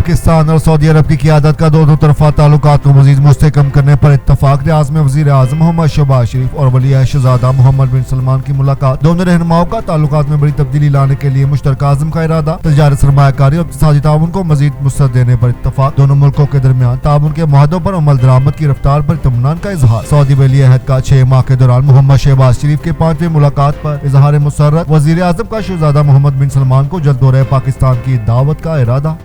पाकिस्तान और सऊदी अरब की क़यादत का दोनों तरफा ताल्लुकात को मज़ीद मुस्तहकम करने पर इत्तफाक। रियाद में वज़ीर आज़म मोहम्मद शहबाज शरीफ और वली शहज़ादा मोहम्मद बिन सलमान की मुलाकात। दोनों रहनुमाओं का ताल्लुकात में बड़ी तब्दीली लाने के लिए मुश्तरका अज़्म का इरादा। तजारत, सरमायाकारी और इक़्तिसादी ताउन को मज़ीद वुसअत देने पर इत्तफाक। दोनों मुल्कों के दरमियान ताउन के मुआहदों पर अमल दरामद की रफ्तार पर इत्मीनान का इजहार। सऊदी वली अहद का 6 माह के दौरान मोहम्मद शहबाज शरीफ के 5वीं मुलाकात पर इजहार मुसर्रत। वज़ीर आज़म का शहज़ादा मोहम्मद बिन सलमान को जल्द दौरे पाकिस्तान की दावत का इरादा।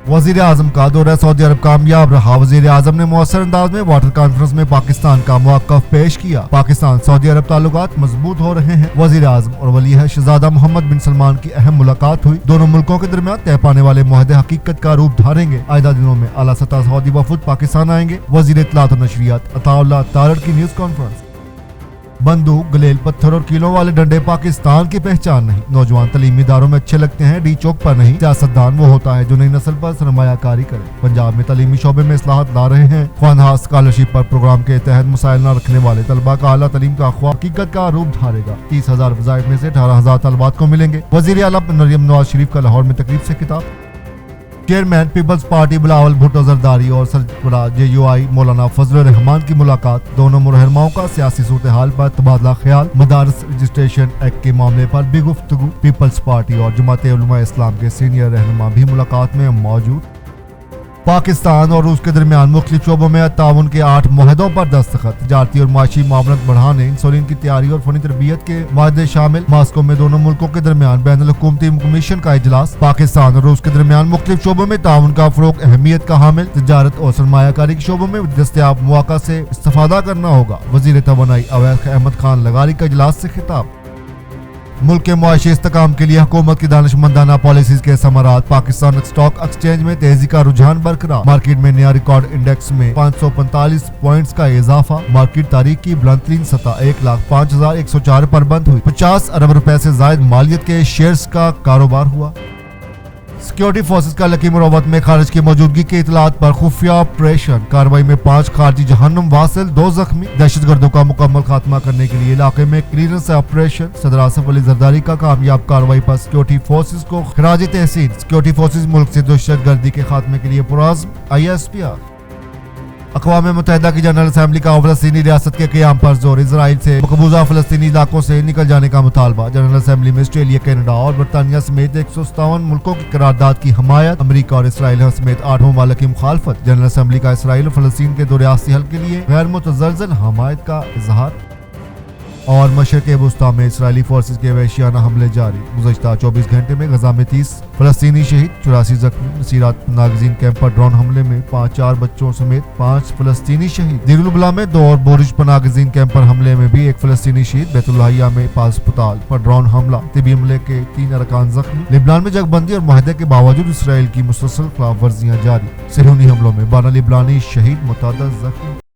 वज़ीर आज़म का दौरा सऊदी अरब कामयाब रहा। वज़ीर आज़म ने मुअस्सर अंदाज में वाटर कॉन्फ्रेंस में पाकिस्तान का मौक़िफ़ पेश किया। पाकिस्तान सऊदी अरब ताल्लुकात मजबूत हो रहे हैं। वज़ीर आज़म और वली शहज़ादा मोहम्मद बिन सलमान की अहम मुलाकात हुई। दोनों मुल्कों के दरमियान तय पाने वाले मुआहदे हकीकत का रूप धारेंगे। आइंदा दिनों में आला सतह सऊदी वफ़द पाकिस्तान आएंगे। वज़ीर इत्तलात और नशरियात अताउल्लाह तारड़ की न्यूज़ कॉन्फ्रेंस। बंदूक, गलेल, पत्थर और कीलों वाले डंडे पाकिस्तान की पहचान नहीं। नौजवान तलीमी इदारों में अच्छे लगते हैं, डी चौक पर नहीं। सियासतदान वो होता है जो नई नस्ल पर सरमायाकारी करे। पंजाब में तलीमी शोबे में इस्लाहत ला रहे हैं। ख्वानहा स्कॉलरशिप पर प्रोग्राम के तहत मसाइल न रखने वाले तलबा का आला तलीम का ख्वाब हकीकत का रूप धारेगा। 30,000 वज़ाइफ में से 18,000 तलबात को मिलेंगे। वज़ीर आला मरियम नवाज शरीफ का लाहौर में तकरीब से खिताब। चेयरमैन पीपल्स पार्टी बिलावल भुट्टो जरदारी और सरबराह JUI मौलाना फजल रहमान की मुलाकात। दोनों रहनुमाओं का सियासी सूरत हाल पर तबादला ख्याल। मदारस रजिस्ट्रेशन एक्ट के मामले पर भी गुफ्तगू। पीपल्स पार्टी और जमात उलमा इस्लाम के सीनियर रहनुमा भी मुलाकात में मौजूद। पाकिस्तान और रूस के दरमियान मुख्तलिफ शोबों में ताउन के 8 मुआहदों पर दस्तखत। तजारती और माशी मामलत बढ़ाने, इंसुलिन की तैयारी और फनी तरबियत के मुआहदे शामिल। मास्को में दोनों मुल्कों के दरमियान बैनुल हुकूमती कमीशन का इजलास। पाकिस्तान और रूस के दरमियान मुख्तलिफ शोबों में ताउन का फरोग अहमियत का हामिल। तजारत और सरमायाकारी के शोबों में दस्तयाब मौका से इस्तेफादा करना होगा। वज़ीर तवानाई अवैस अहमद खान लगारी का इजलास से खिताब। मुल्क के मुआशी इस्तेकाम के लिए हुकूमत की दानिशमंदाना पॉलिसीज के समरात। पाकिस्तान स्टॉक एक्सचेंज में तेजी का रुझान बरकरार। मार्केट में नया रिकॉर्ड इंडेक्स में 545 पॉइंट्स का इजाफा। मार्केट तारीख की बुलंदतरीन सतह 1,05,104 पर बंद हुई। 50 अरब रुपए से जायद मालियत के शेयर्स का कारोबार हुआ। सिक्योरिटी फोर्सेस का लकी मुरवत में खारिज की मौजूदगी की इतलात पर खुफिया ऑपरेशन। कार्रवाई में 5 खारजी जहन्नुम वासिल, 2 जख्मी। दहशतगर्दों का मुकम्मल खात्मा करने के लिए इलाके में क्लीयरेंस ऑपरेशन। सदर आसिफ अली जरदारी का कामयाब कार्रवाई पर सिक्योरिटी फोर्सेस को खराज तहसीन। सिक्योरिटी फोर्सेस मुल्क से दहशतगर्दी के खात्मे के लिए पुरअज़्म। ISPR। अक़वाम मुत्तहिदा की जनरल असम्बली का फ़लस्तीनी रियासत के क़याम पर जोर। इजराइल से मकबूजा फ़लस्तीनी इलाकों से निकल जाने का मुतालबा। जनरल असम्बली में ऑस्ट्रेलिया, कनाडा और बरतानिया समेत 157 मुल्कों की करारदाद की हमायत। अमरीका और इसराइल समेत 8 ममालिक की मुखालफत। जनरल असम्बली का इसराइल और फ़लस्तीन के दो रियासती हल के लिए गैर मुतज़लज़ल हमायत का इजहार। और मशरिक़ वुस्ता में इसराइली फोर्सेस के वहशियाना हमले जारी। गुज़श्ता 24 घंटे में गजा में 30 फ़लस्तीनी शहीद, 84 जख्मी। नसीरात नागजीन कैंप पर ड्रोन हमले में 4 बच्चों समेत 5 फ़लस्तीनी शहीद। दीरुल-बला में 2 और बोरिज नागजीन कैंप पर हमले में भी 1 फ़लस्तीनी शहीद। बैतुल्लाहिया में 5 अस्पताल पर ड्रोन हमला, तिबी हमले के 3 अरकान जख्मी। लिबनान में जगबंदी और मुआहदे के बावजूद इसराइल की मुसलसल खिलाफ वर्जियां जारी। सहूनी हमलों में 12 लिबनानी शहीद, मुतअद्दिद जख्मी।